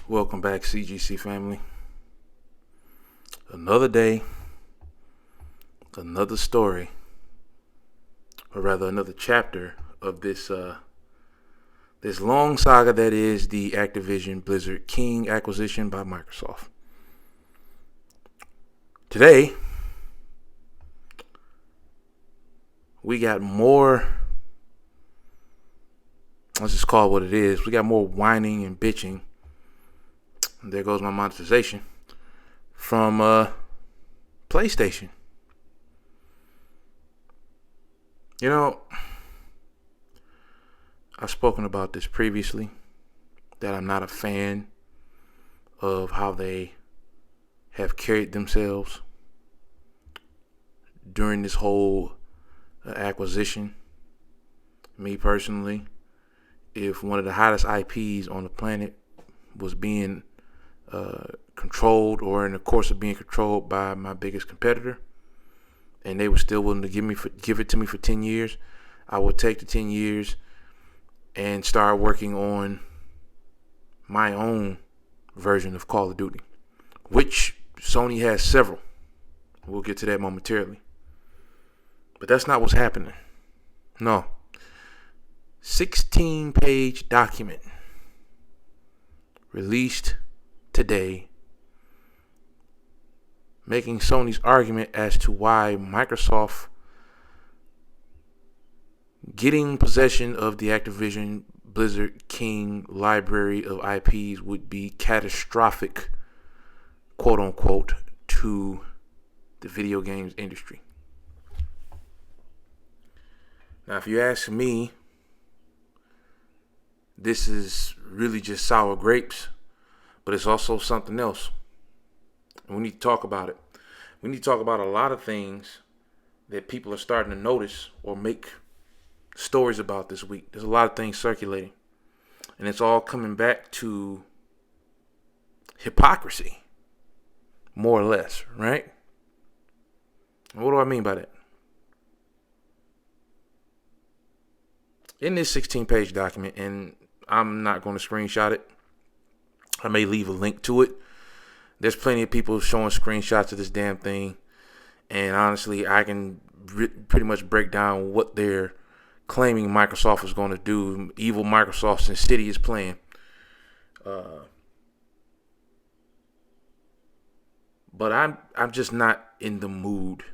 Welcome back, CGC family. Another day, another story, or rather another chapter of this long saga that is the Activision Blizzard King acquisition by Microsoft. Today, we got more, let's just call it what it is. We got more whining and bitching. There goes my monetization from PlayStation. You know, I've spoken about this previously, that I'm not a fan of how they have carried themselves during this whole acquisition. Me personally, if one of the hottest IPs on the planet was being controlled or in the course of being controlled by my biggest competitor, and they were still willing to give it to me for 10 years, I would take the 10 years and start working on my own version of Call of Duty, which Sony has several. We'll get to that momentarily. But that's not what's happening. No. 16-page document released today, making Sony's argument as to why Microsoft getting possession of the Activision Blizzard King library of IPs would be catastrophic, quote unquote, to the video games industry. Now, if you ask me, this is really just sour grapes, but it's also something else. And we need to talk about it. We need to talk about a lot of things that people are starting to notice or make stories about this week. There's a lot of things circulating, and it's all coming back to hypocrisy, more or less, right? And what do I mean by that? In this 16-page document, and I'm not going to screenshot it, I may leave a link to it. There's plenty of people showing screenshots of this damn thing, and honestly, I can pretty much break down what they're claiming Microsoft is going to do. Evil Microsoft's insidious plan. But I'm just not in the mood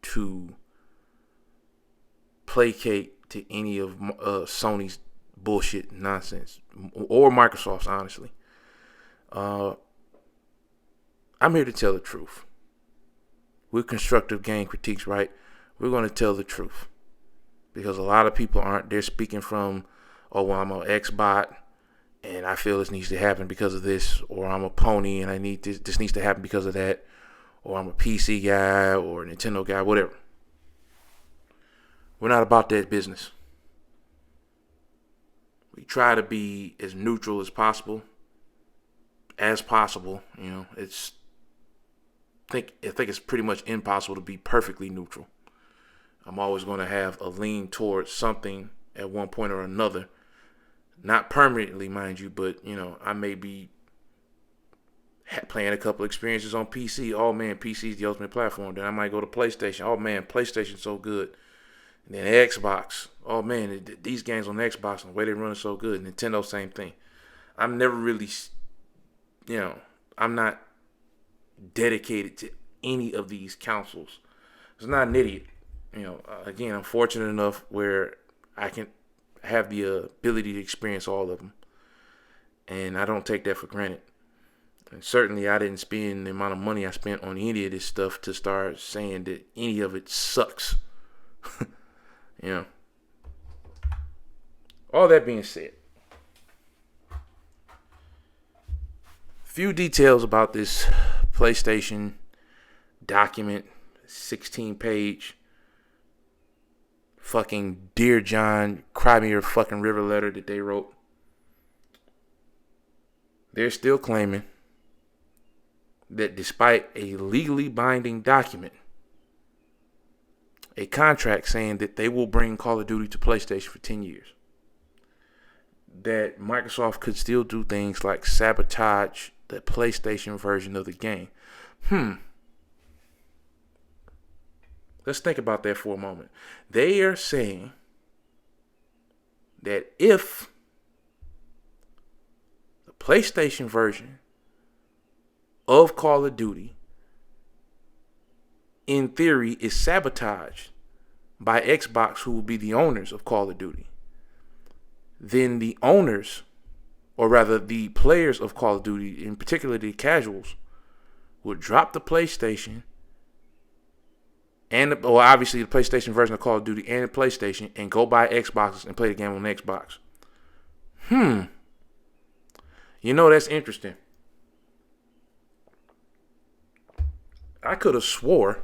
to placate to any of Sony's bullshit nonsense, or Microsoft's, honestly. I'm here to tell the truth. We're constructive game critiques, right? We're going to tell the truth. Because a lot of people aren't. They're speaking from, oh, well, I'm an Xbot and I feel this needs to happen because of this, or I'm a pony and I need this needs to happen because of that, or I'm a PC guy or a Nintendo guy, whatever. We're not about that business. We try to be as neutral as possible. You know, I think it's pretty much impossible to be perfectly neutral. I'm always going to have a lean towards something at one point or another. Not permanently, mind you, but, you know, I may be playing a couple experiences on PC. Oh, man, PC is the ultimate platform. Then I might go to PlayStation. Oh, man, PlayStation's so good. And then Xbox. Oh, man, these games on Xbox, and the way they run is so good. Nintendo, same thing. I'm never really, you know, I'm not dedicated to any of these consoles. I'm not an idiot. You know, again, I'm fortunate enough where I can have the ability to experience all of them. And I don't take that for granted. And certainly I didn't spend the amount of money I spent on any of this stuff to start saying that any of it sucks. You know. All that being said, few details about this PlayStation document, 16-page fucking Dear John, cry me your fucking river letter that they wrote. They're still claiming that despite a legally binding document, a contract saying that they will bring Call of Duty to PlayStation for 10 years, that Microsoft could still do things like sabotage the PlayStation version of the game. Let's think about that for a moment. They are saying that if the PlayStation version of Call of Duty, in theory, is sabotaged by Xbox, who will be the owners of Call of Duty, then the owners, or rather the players of Call of Duty, in particular the casuals, would drop the PlayStation and obviously the PlayStation version of Call of Duty and the PlayStation, and go buy Xboxes and play the game on Xbox. That's interesting. I could have swore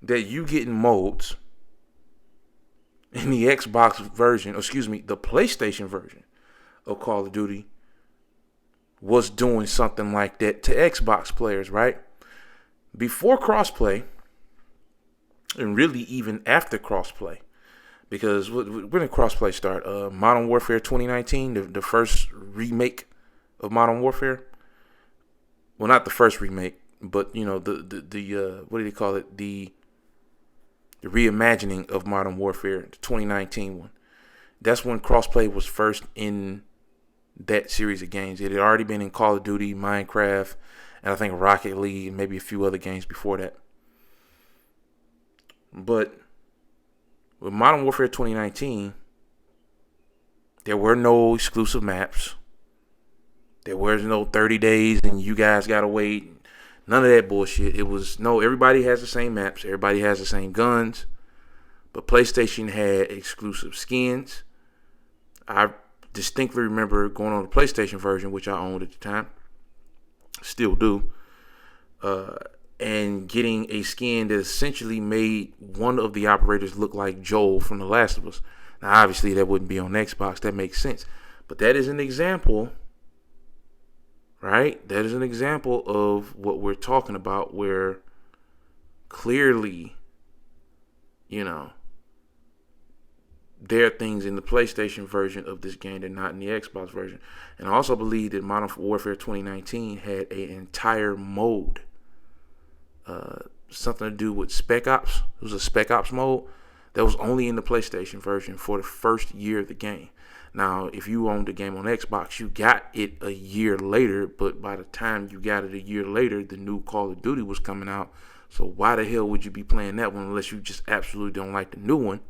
that you getting modes in the Xbox version, the PlayStation version of Call of Duty was doing something like that to Xbox players, right? Before crossplay, and really even after crossplay, because when did crossplay start? Modern Warfare 2019, the first remake of Modern Warfare. Well, not the first remake, but the what do they call it? The reimagining of Modern Warfare, the 2019 one. That's when crossplay was first in that series of games. It had already been in Call of Duty, Minecraft, and I think Rocket League, and maybe a few other games before that. But with Modern Warfare 2019, there were no exclusive maps. There was no 30 days and you guys gotta wait. None of that bullshit. It was, everybody has the same maps. Everybody has the same guns. But PlayStation had exclusive skins. I distinctly remember going on the PlayStation version, which I owned at the time. Still do. And getting a skin that essentially made one of the operators look like Joel from The Last of Us. Now, obviously, that wouldn't be on Xbox. That makes sense. But that is an example, right? That is an example of what we're talking about, where clearly, there are things in the PlayStation version of this game that are not in the Xbox version. And I also believe that Modern Warfare 2019 had an entire mode, something to do with Spec Ops. It was a Spec Ops mode that was only in the PlayStation version for the first year of the game. Now, if you owned the game on Xbox, you got it a year later, but by the time you got it a year later, the new Call of Duty was coming out. So why the hell would you be playing that one unless you just absolutely don't like the new one,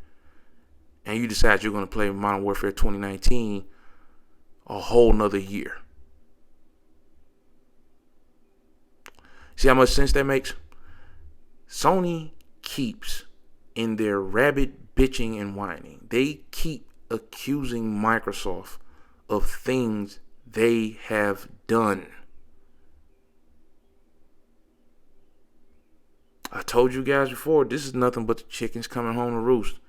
and you decide you're going to play Modern Warfare 2019 a whole nother year? See how much sense that makes? Sony keeps in their rabid bitching and whining. They keep accusing Microsoft of things they have done. I told you guys before, this is nothing but the chickens coming home to roost.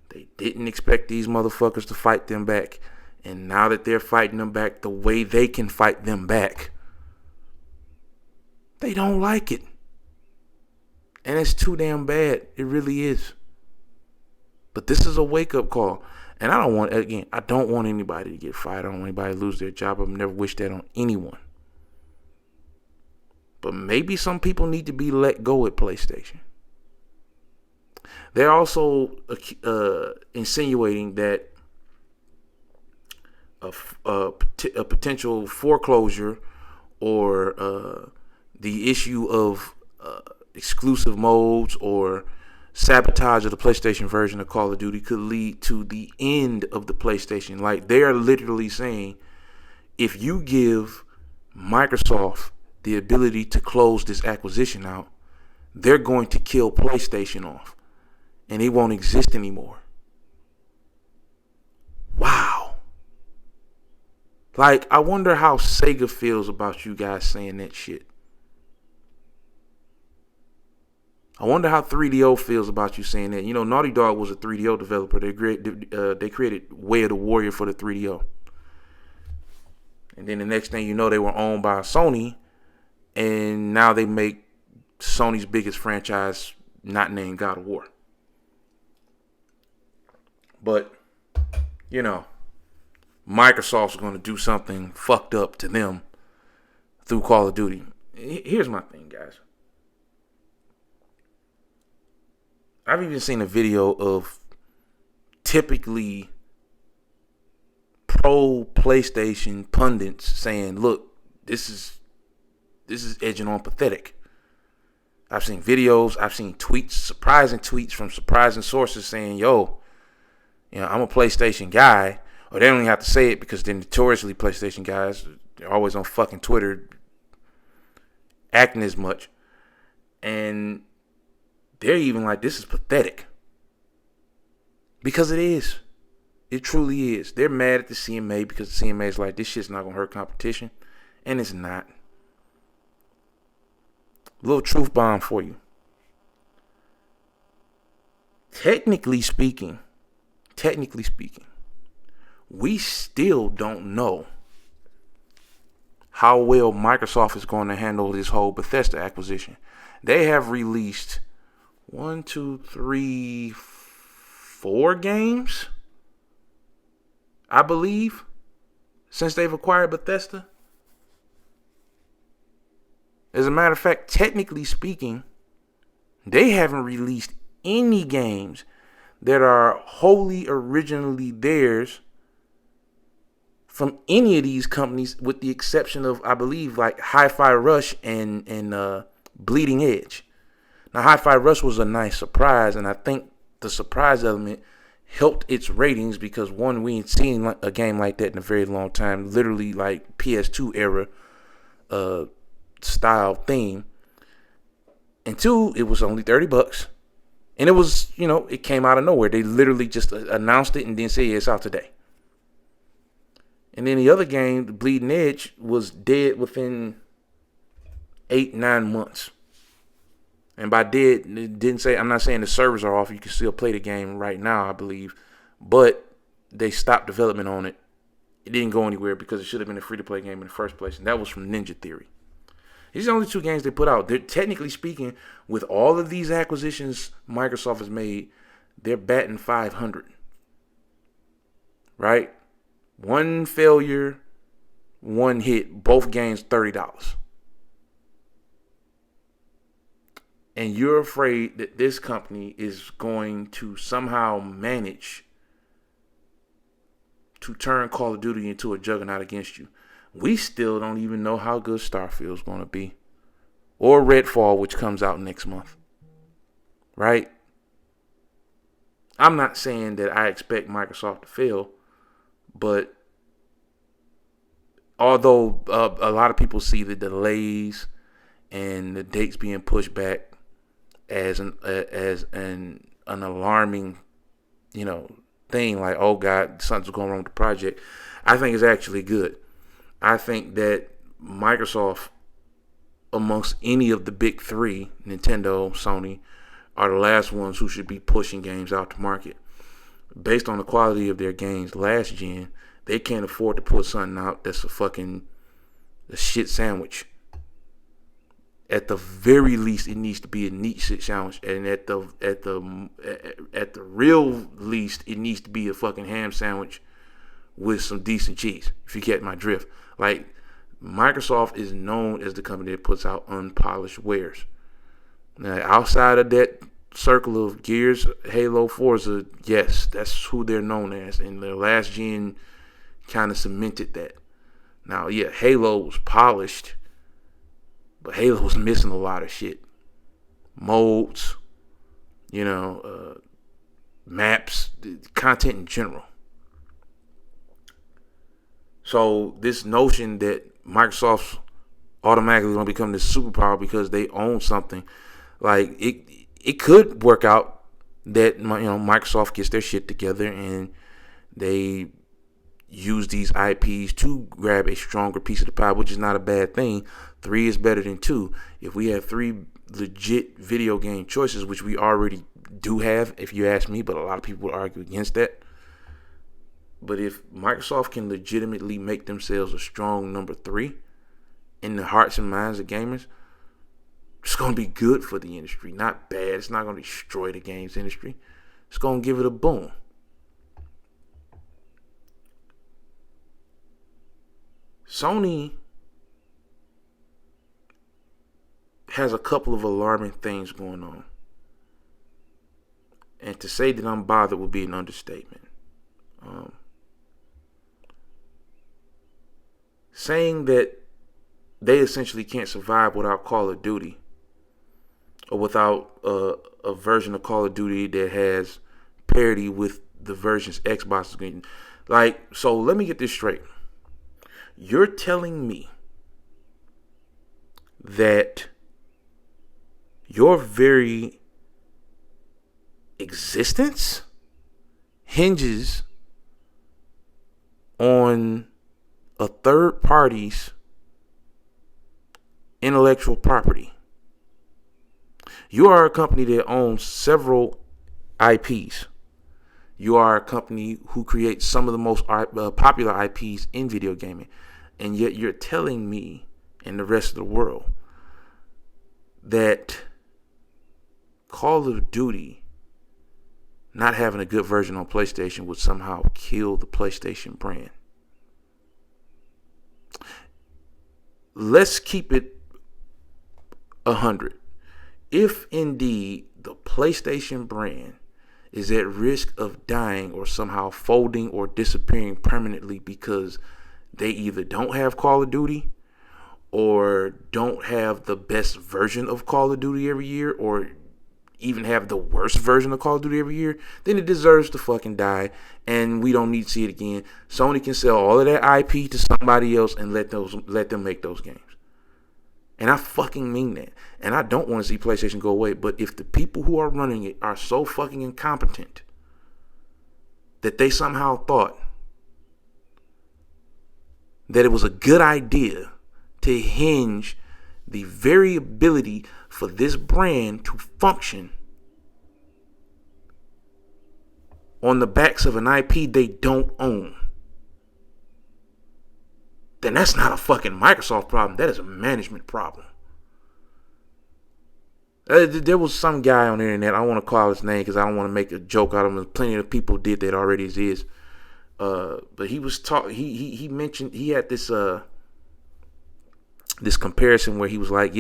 They didn't expect these motherfuckers to fight them back. And now that they're fighting them back the way they can fight them back, they don't like it. And it's too damn bad. It really is. But this is a wake-up call. And I don't want anybody to get fired. I don't want anybody to lose their job. I've never wished that on anyone. But maybe some people need to be let go at PlayStation. They're also insinuating that a potential foreclosure or the issue of exclusive modes or sabotage of the PlayStation version of Call of Duty could lead to the end of the PlayStation. Like, they are literally saying, if you give Microsoft the ability to close this acquisition out, they're going to kill PlayStation off and it won't exist anymore. Wow. Like, I wonder how Sega feels about you guys saying that shit. I wonder how 3DO feels about you saying that. Naughty Dog was a 3DO developer. They created Way of the Warrior for the 3DO. And then the next thing you know, they were owned by Sony. And now they make Sony's biggest franchise not named God of War. But, Microsoft's going to do something fucked up to them through Call of Duty. Here's my thing, guys. I've even seen a video of typically pro PlayStation pundits saying, look, this is edging on pathetic. I've seen videos, I've seen tweets, surprising tweets from surprising sources saying, yo, I'm a PlayStation guy. Or they don't even have to say it because they're notoriously PlayStation guys. They're always on fucking Twitter acting as much. And they're even like, this is pathetic. Because it is. It truly is. They're mad at the CMA because the CMA is like, this shit's not going to hurt competition. And it's not. A little truth bomb for you. Technically speaking, we still don't know how well Microsoft is going to handle this whole Bethesda acquisition. They have released 4 games, I believe, since they've acquired Bethesda. As a matter of fact, technically speaking, they haven't released any games that are wholly originally theirs from any of these companies, with the exception of, I believe, like Hi-Fi Rush and Bleeding Edge. Now, Hi-Fi Rush was a nice surprise, and I think the surprise element helped its ratings because, one, we ain't seen a game like that in a very long time, literally like PS2 era style theme. And two, it was only $30. And it was, it came out of nowhere. They literally just announced it and then said, yeah, it's out today. And then the other game, the Bleeding Edge, was dead within 8-9 months. And by dead, it didn't say, I'm not saying the servers are off. You can still play the game right now, I believe. But they stopped development on it. It didn't go anywhere because it should have been a free-to-play game in the first place. And that was from Ninja Theory. These are the only 2 games they put out. They're, technically speaking, with all of these acquisitions Microsoft has made, they're batting 500. Right? 1 failure, 1 hit, both games $30. And you're afraid that this company is going to somehow manage to turn Call of Duty into a juggernaut against you. We still don't even know how good Starfield's going to be. Or Redfall, which comes out next month. Right? I'm not saying that I expect Microsoft to fail. But although a lot of people see the delays and the dates being pushed back as an alarming, thing, like, oh God, something's going wrong with the project, I think it's actually good. I think that Microsoft, amongst any of the big 3, Nintendo, Sony, are the last ones who should be pushing games out to market. Based on the quality of their games last gen, they can't afford to put something out that's a shit sandwich. At the very least, it needs to be a neat shit sandwich, and at the real least, it needs to be a fucking ham sandwich with some decent cheese. If you get my drift, like, Microsoft is known as the company that puts out unpolished wares. Now, outside of that circle of Gears, Halo, Forza, yes, that's who they're known as, and their last gen kind of cemented that. Now, yeah, Halo was polished, but Halo was missing a lot of shit. Modes, maps, content in general. So this notion that Microsoft's automatically going to become this superpower because they own something, like, it could work out that Microsoft gets their shit together and they use these IPs to grab a stronger piece of the pie, which is not a bad thing. 3 is better than 2. If we have 3 legit video game choices, which we already do have, if you ask me, but a lot of people would argue against that. But if Microsoft can legitimately make themselves a strong number 3 in the hearts and minds of gamers, it's going to be good for the industry. Not bad. It's not going to destroy the games industry. It's going to give it a boom. Sony has a couple of alarming things going on. And to say that I'm bothered would be an understatement. Saying that they essentially can't survive without Call of Duty, or without a version of Call of Duty that has parity with the versions Xbox is getting. Like, so let me get this straight. You're telling me that your very existence hinges on a third party's intellectual property. You are a company that owns several IPs. You are a company who creates some of the most popular IPs in video gaming. And yet you're telling me and the rest of the world that Call of Duty not having a good version on PlayStation would somehow kill the PlayStation brand. Let's keep it 100. If indeed the PlayStation brand is at risk of dying or somehow folding or disappearing permanently because they either don't have Call of Duty or don't have the best version of Call of Duty every year, or even have the worst version of Call of Duty every year, then it deserves to fucking die, and we don't need to see it again. Sony can sell all of that IP to somebody else and let them make those games. And I fucking mean that. And I don't want to see PlayStation go away, but if the people who are running it are so fucking incompetent that they somehow thought that it was a good idea to hinge the very ability for this brand to function on the backs of an IP they don't own, then that's not a fucking Microsoft problem. That is a management problem. There was some guy on the internet, I don't want to call his name because I don't want to make a joke out of him. Plenty of people did that already as is. But he was he mentioned, he had this this comparison where he was like,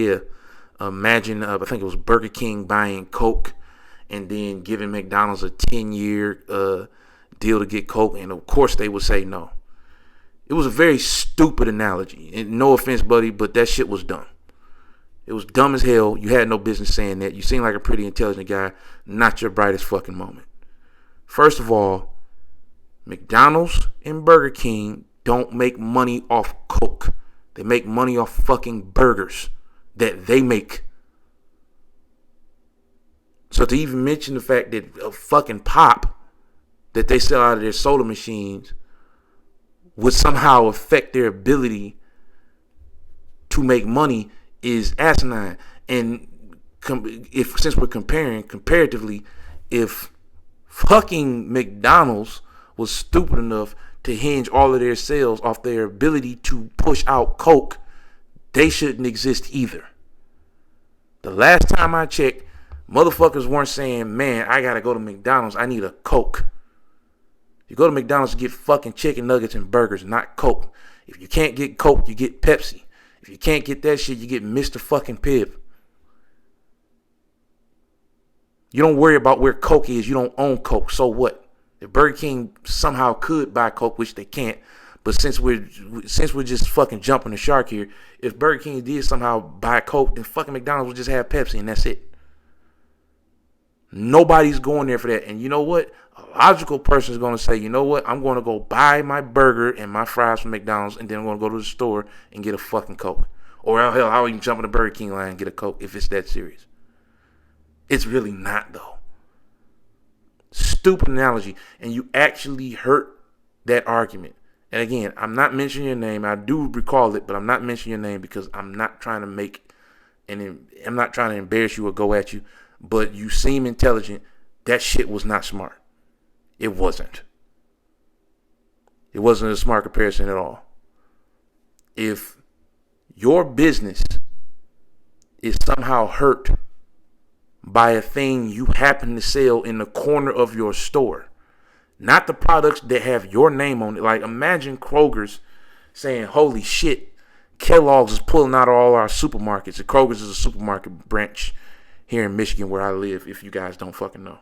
imagine, I think it was Burger King buying Coke and then giving McDonald's a 10-year deal to get Coke. And of course they would say no. It was a very stupid analogy. And no offense, buddy, but that shit was dumb. It was dumb as hell. You had no business saying that. You seem like a pretty intelligent guy. Not your brightest fucking moment. First of all, McDonald's and Burger King don't make money off Coke. They make money off fucking burgers that they make. So to even mention the fact that a fucking pop that they sell out of their soda machines would somehow affect their ability to make money is asinine. And since we're comparing comparatively, if fucking McDonald's was stupid enough to hinge all of their sales off their ability to push out Coke, they shouldn't exist either. The last time I checked, motherfuckers weren't saying, man, I gotta go to McDonald's, I need a Coke. You go to McDonald's to get fucking chicken nuggets and burgers, not Coke. If you can't get Coke, you get Pepsi. If you can't get that shit, you get Mr. fucking Pibb. You don't worry about where Coke is. You don't own Coke. So what? If Burger King somehow could buy Coke, which they can't, but since we're just fucking jumping the shark here, if Burger King did somehow buy Coke, then fucking McDonald's would just have Pepsi and that's it. Nobody's going there for that. And you know what? A logical person is going to say, you know what? I'm going to go buy my burger and my fries from McDonald's, and then I'm going to go to the store and get a fucking Coke. Or hell, I'll even jump in the Burger King line and get a Coke if it's that serious. It's really not, though. Stupid analogy. And you actually hurt that argument. And again, I'm not mentioning your name. I do recall it, but I'm not mentioning your name because I'm not trying to embarrass you or go at you. But you seem intelligent. That shit was not smart. It wasn't. It wasn't a smart comparison at all. If your business is somehow hurt by a thing you happen to sell in the corner of your store, not the products that have your name on it. Like imagine Kroger's saying, holy shit, Kellogg's is pulling out all our supermarkets. The Kroger's is a supermarket branch here in Michigan where I live, if you guys don't fucking know.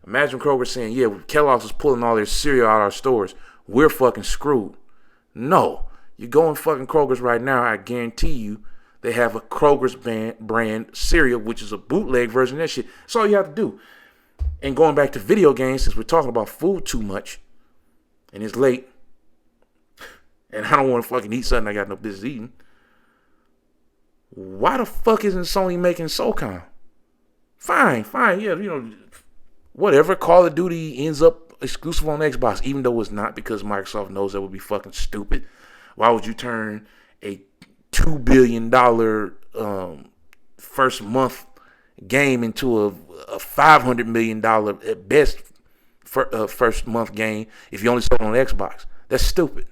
Imagine Kroger saying, yeah, Kellogg's is pulling all their cereal out of our stores. We're fucking screwed. No. You go in fucking Kroger's right now, I guarantee you, they have a Kroger's brand cereal, which is a bootleg version of that shit. That's all you have to do. And going back to video games, since we're talking about food too much, and it's late, and I don't want to fucking eat something I got no business eating, why the fuck isn't Sony making SOCOM? Fine, yeah, whatever. Call of Duty ends up exclusive on Xbox, even though it's not, because Microsoft knows that would be fucking stupid. Why would you turn a $2 billion first month game into a $500 million at best first month game if you only sold it on Xbox? That's stupid.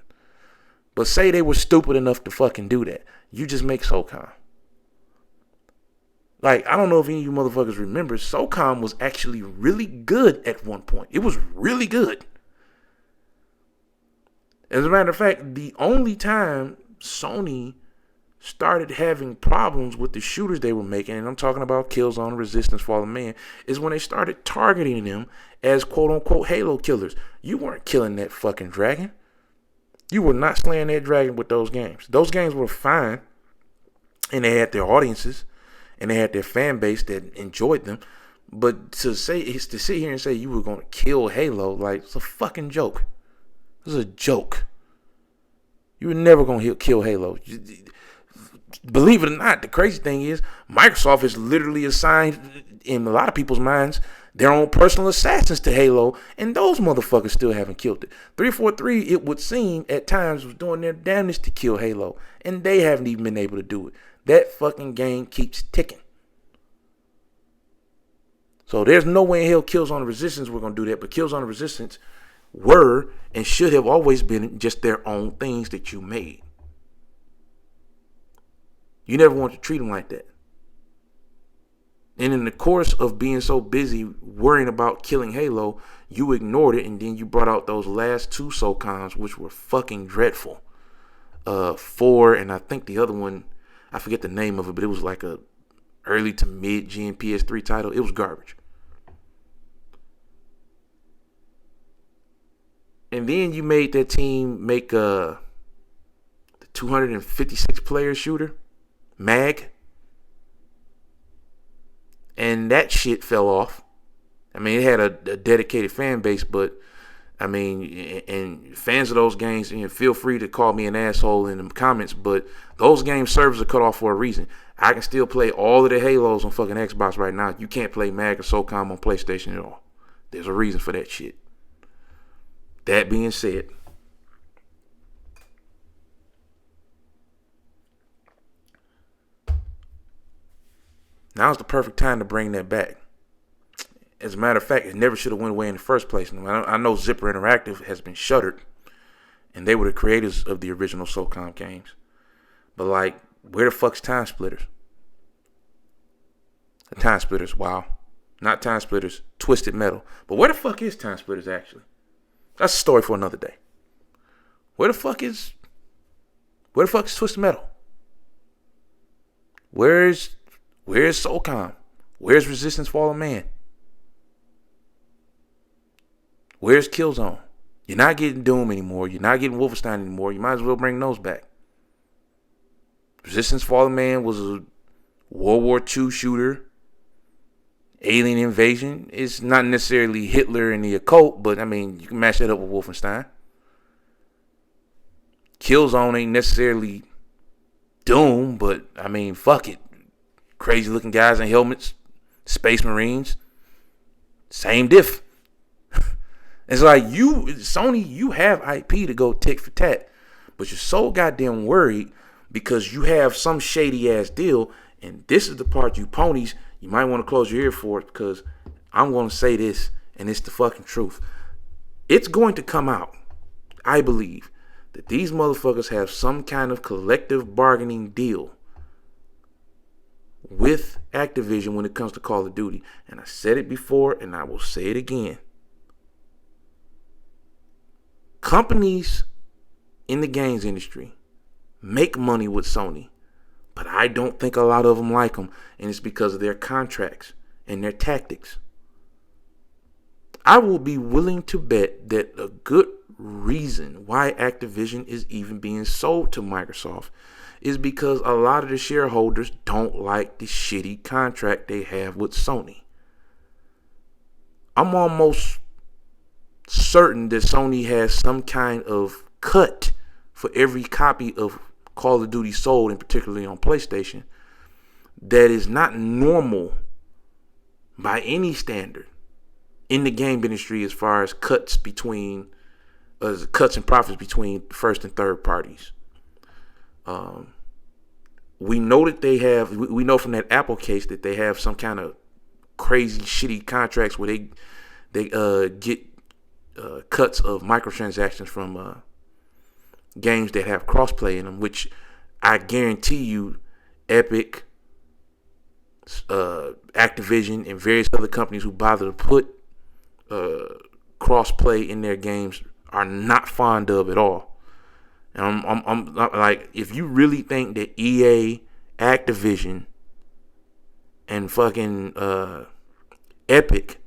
But say they were stupid enough to fucking do that. You just make SOCOM. Like, I don't know if any of you motherfuckers remember, SOCOM was actually really good at one point. It was really good. As a matter of fact, the only time Sony started having problems with the shooters they were making, and I'm talking about Killzone, Resistance, Fallen Man, is when they started targeting them as quote-unquote Halo killers. You weren't killing that fucking dragon. You were not slaying that dragon with those games. Those games were fine, and they had their audiences, and they had their fan base that enjoyed them. But to sit here and say you were going to kill Halo, like, it's a fucking joke. This is a joke. You were never going to kill Halo. Believe it or not, the crazy thing is Microsoft has literally assigned, in a lot of people's minds, their own personal assassins to Halo, and those motherfuckers still haven't killed it. 343, it would seem, at times was doing their damnedest to kill Halo, and they haven't even been able to do it. That fucking game keeps ticking. So there's no way in hell Killzone Resistance we're going to do that, but Killzone Resistance were and should have always been just their own things that you made. You never want to treat them like that. And in the course of being so busy worrying about killing Halo, you ignored it, and then you brought out those last two SOCOMs, which were fucking dreadful. 4, and I think the other one, I forget the name of it, but it was like a early to mid gen PS3 title. It was garbage. And then you made that team make the 256 player shooter, MAG. And that shit fell off. I mean, it had a dedicated fan base, but I mean, and fans of those games, feel free to call me an asshole in the comments, but those game servers are cut off for a reason. I can still play all of the Halos on fucking Xbox right now. You can't play MAG or SOCOM on PlayStation at all. There's a reason for that shit. That being said, now's the perfect time to bring that back. As a matter of fact, it never should have went away in the first place. I know Zipper Interactive has been shuttered, and they were the creators of the original SOCOM games. But like, where the fuck's Time Splitters? The Time Splitters, wow. Not Time Splitters, Twisted Metal. But where the fuck is Time Splitters actually? That's a story for another day. Where the fuck is Twisted Metal? Where's SOCOM? Where's Resistance Fallen Man? Where's Killzone? You're not getting Doom anymore. You're not getting Wolfenstein anymore. You might as well bring those back. Resistance Fallen Man was a World War II shooter. Alien invasion. It's not necessarily Hitler and the occult, but I mean, you can match that up with Wolfenstein. Killzone ain't necessarily Doom, but I mean, fuck it. Crazy looking guys in helmets, Space Marines, same diff. It's like Sony, you have IP to go tick for tat, but you're so goddamn worried because you have some shady ass deal, and this is the part you ponies, you might want to close your ear for it, because I'm going to say this, and it's the fucking truth. It's going to come out, I believe, that these motherfuckers have some kind of collective bargaining deal with Activision when it comes to Call of Duty. And I said it before, and I will say it again. Companies in the games industry make money with Sony, but I don't think a lot of them like them, and it's because of their contracts and their tactics. I will be willing to bet that a good reason why Activision is even being sold to Microsoft is because a lot of the shareholders don't like the shitty contract they have with Sony. I'm almost certain that Sony has some kind of cut for every copy of Call of Duty sold, and particularly on PlayStation, that is not normal by any standard in the game industry as far as cuts and profits between first and third parties. We know that they have. We know from that Apple case that they have some kind of crazy, shitty contracts where they get cuts of microtransactions from games that have crossplay in them, which I guarantee you, Epic, Activision, and various other companies who bother to put crossplay in their games are not fond of at all. And I'm like, if you really think that EA, Activision, and fucking Epic,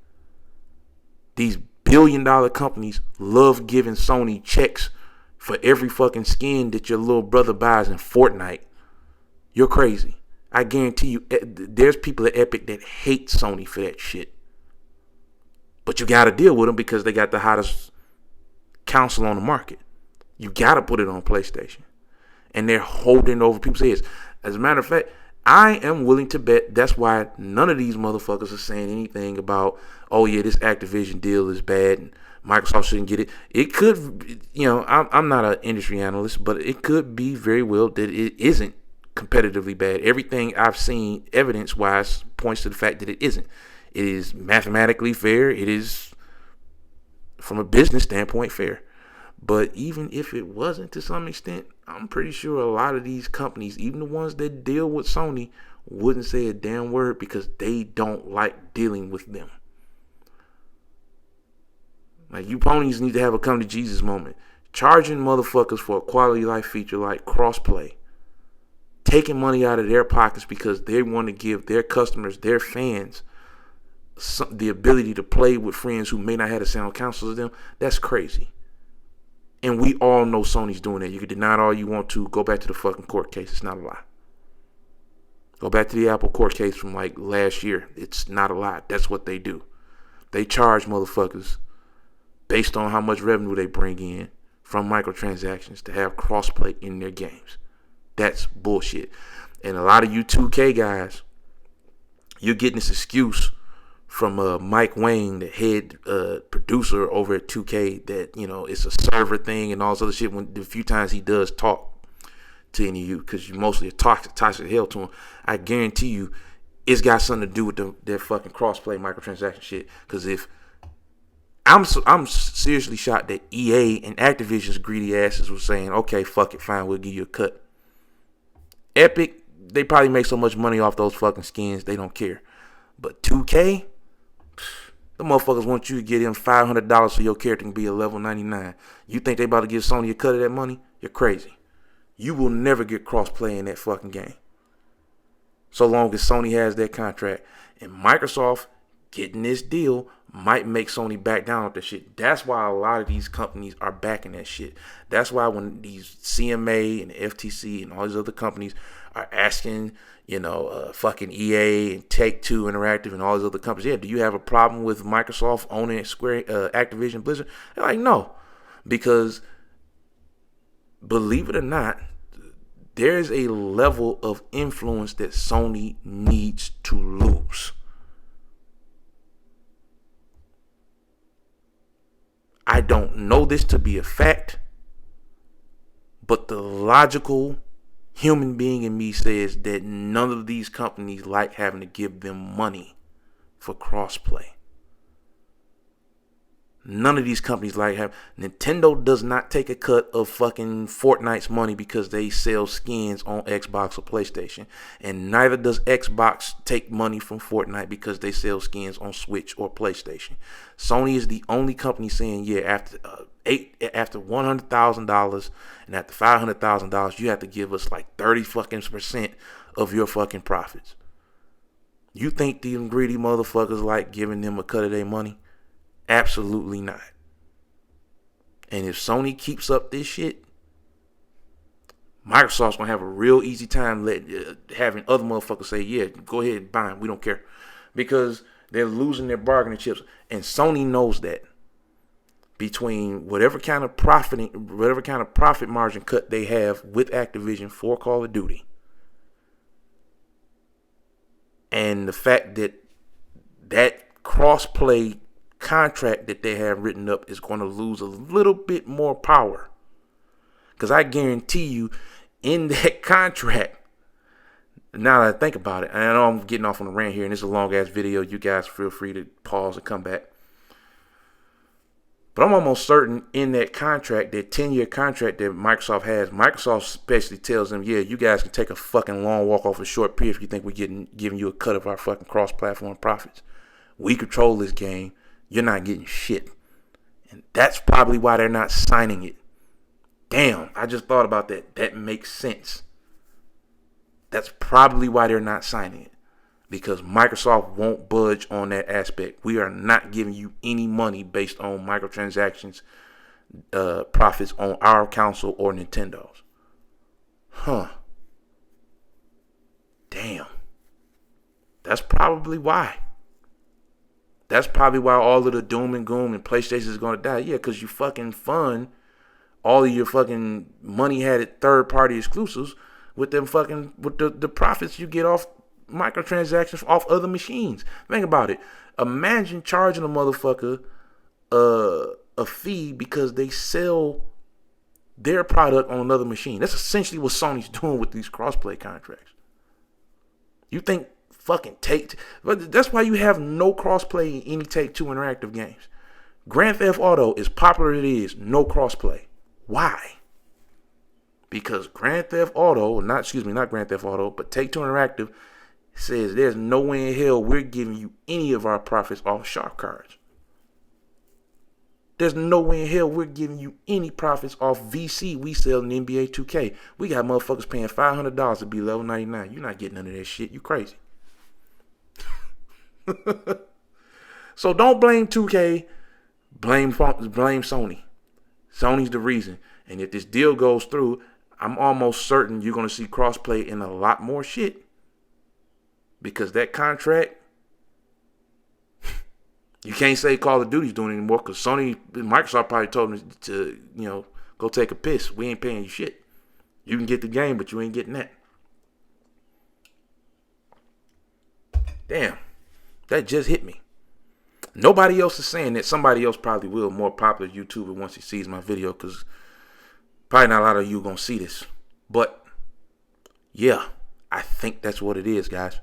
these billion-dollar companies, love giving Sony checks for every fucking skin that your little brother buys in Fortnite, you're crazy. I guarantee you, there's people at Epic that hate Sony for that shit. But you got to deal with them because they got the hottest console on the market. You got to put it on PlayStation. And they're holding over people's heads. As a matter of fact, I am willing to bet that's why none of these motherfuckers are saying anything about, oh yeah, this Activision deal is bad and Microsoft shouldn't get it. It could, I'm not an industry analyst, but it could be very well that it isn't competitively bad. Everything I've seen evidence-wise points to the fact that it isn't. It is mathematically fair. It is, from a business standpoint, fair. But even if it wasn't to some extent, I'm pretty sure a lot of these companies, even the ones that deal with Sony, wouldn't say a damn word because they don't like dealing with them. Like, you ponies need to have a come to Jesus moment. Charging motherfuckers for a quality life feature like crossplay. Taking money out of their pockets because they want to give their customers, their fans, the ability to play with friends who may not have the sound counsel as them. That's crazy. And we all know Sony's doing that. You can deny it all you want to. Go back to the fucking court case. It's not a lie. Go back to the Apple court case from like last year. It's not a lie. That's what they do. They charge motherfuckers based on how much revenue they bring in from microtransactions to have crossplay in their games. That's bullshit. And a lot of you 2K guys, you're getting this excuse from Mike Wang, the head producer over at 2K, that, it's a server thing and all this other shit. When the few times he does talk to any of you, because you mostly are toxic hell to him, I guarantee you it's got something to do with their fucking crossplay microtransaction shit. Because if I'm seriously shocked that EA and Activision's greedy asses were saying, okay, fuck it, fine, we'll give you a cut. Epic, they probably make so much money off those fucking skins, they don't care. But 2K, the motherfuckers want you to get them $500 so your character can be a level 99. You think they about to give Sony a cut of that money? You're crazy. You will never get cross-play in that fucking game, so long as Sony has that contract. And Microsoft getting this deal might make Sony back down with that shit. That's why a lot of these companies are backing that shit. That's why when these CMA and the FTC and all these other companies are asking, fucking EA and Take-Two Interactive and all these other companies, yeah, do you have a problem with Microsoft owning Activision Blizzard? They're like, no. Because, believe it or not, there's a level of influence that Sony needs to lose. I don't know this to be a fact, but the logical human being in me says that none of these companies like having to give them money for crossplay. None of these companies like have. Nintendo does not take a cut of fucking Fortnite's money because they sell skins on Xbox or PlayStation. And neither does Xbox take money from Fortnite because they sell skins on Switch or PlayStation. Sony is the only company saying, yeah, after $100,000 and after $500,000, you have to give us like 30% of your fucking profits. You think these greedy motherfuckers like giving them a cut of their money? Absolutely not. And if Sony keeps up this shit, Microsoft's gonna have a real easy time having other motherfuckers say, yeah, go ahead and buy them. We don't care. Because they're losing their bargaining chips. And Sony knows that. Between whatever kind of profit margin cut they have with Activision for Call of Duty, and the fact that cross-play contract that they have written up is going to lose a little bit more power. Because I guarantee you, in that contract, now that I think about it, and I know I'm getting off on a rant here, and it's a long-ass video. You guys feel free to pause and come back. But I'm almost certain in that contract, that 10-year contract that Microsoft has, Microsoft basically tells them, yeah, you guys can take a fucking long walk off a short pier if you think we're giving you a cut of our fucking cross-platform profits. We control this game. You're not getting shit. And that's probably why they're not signing it. Damn, I just thought about that. That makes sense. That's probably why they're not signing it. Because Microsoft won't budge on that aspect. We are not giving you any money based on microtransactions, profits on our console or Nintendo's. Huh. Damn. That's probably why. That's probably why all of the doom and gloom and PlayStation is going to die. Yeah, because you fucking fund all of your fucking money-headed third-party exclusives with them fucking, with the profits you get off microtransactions off other machines. Think about it. Imagine charging a motherfucker a fee because they sell their product on another machine. That's essentially what Sony's doing with these crossplay contracts. You think fucking but that's why you have no crossplay in any Take-Two interactive games. Grand Theft Auto, as popular as it is, no crossplay. Why? Because Grand Theft Auto, not Grand Theft Auto, but Take-Two Interactive says there's no way in hell we're giving you any of our profits off shark cards. There's no way in hell we're giving you any profits off VC we sell in NBA 2K. We got motherfuckers paying $500 to be level 99. You're not getting none of that shit. You crazy. So don't blame 2K. Blame Sony. Sony's the reason. And if this deal goes through, I'm almost certain you're going to see crossplay in a lot more shit. Because that contract, you can't say Call of Duty's doing it anymore because Microsoft probably told them to, go take a piss. We ain't paying you shit. You can get the game, but you ain't getting that. Damn, that just hit me. Nobody else is saying that. Somebody else probably will, more popular YouTuber once he sees my video, because probably not a lot of you going to see this. But, yeah, I think that's what it is, guys.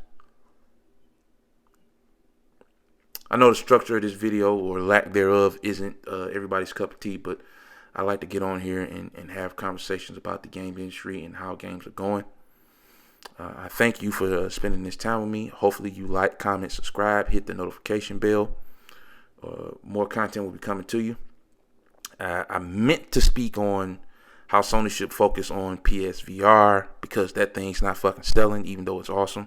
I know the structure of this video, or lack thereof, isn't everybody's cup of tea, but I like to get on here and have conversations about the game industry and how games are going. I thank you for spending this time with me. Hopefully you like, comment, subscribe, hit the notification bell. More content will be coming to you. I meant to speak on how Sony should focus on PSVR, because that thing's not fucking selling, even though it's awesome.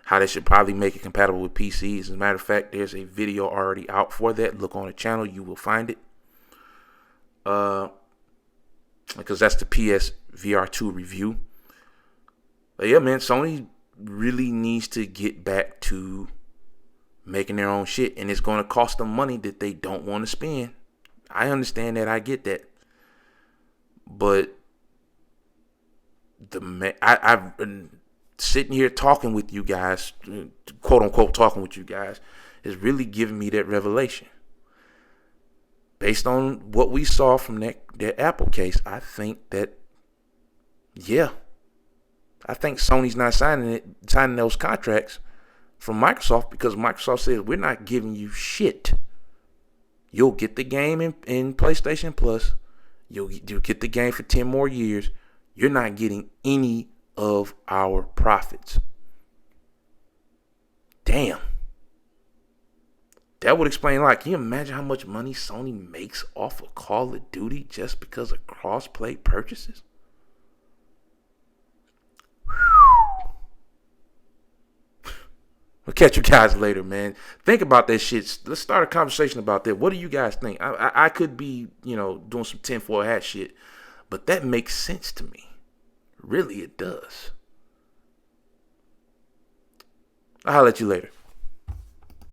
How they should probably make it compatible with PCs. As a matter of fact, there's a video already out for that. Look on the channel, you will find it. Because that's the PSVR 2 review. But yeah, man, Sony really needs to get back to making their own shit. And it's going to cost them money that they don't want to spend. I understand that. I get that. But I've been sitting here talking with you guys, quote unquote talking with you guys, is really giving me that revelation. Based on what we saw from that Apple case, I think that, yeah, I think Sony's not signing those contracts from Microsoft, because Microsoft says we're not giving you shit. You'll get the game in PlayStation Plus. You'll get the game for 10 more years. You're not getting any of our profits. Damn. That would explain, like, can you imagine how much money Sony makes off of Call of Duty just because of cross-play purchases? I'll catch you guys later, man. Think about that shit. Let's start a conversation about that. What do you guys think? I could be, doing some tinfoil hat shit, but that makes sense to me. Really, it does. I'll holler at you later.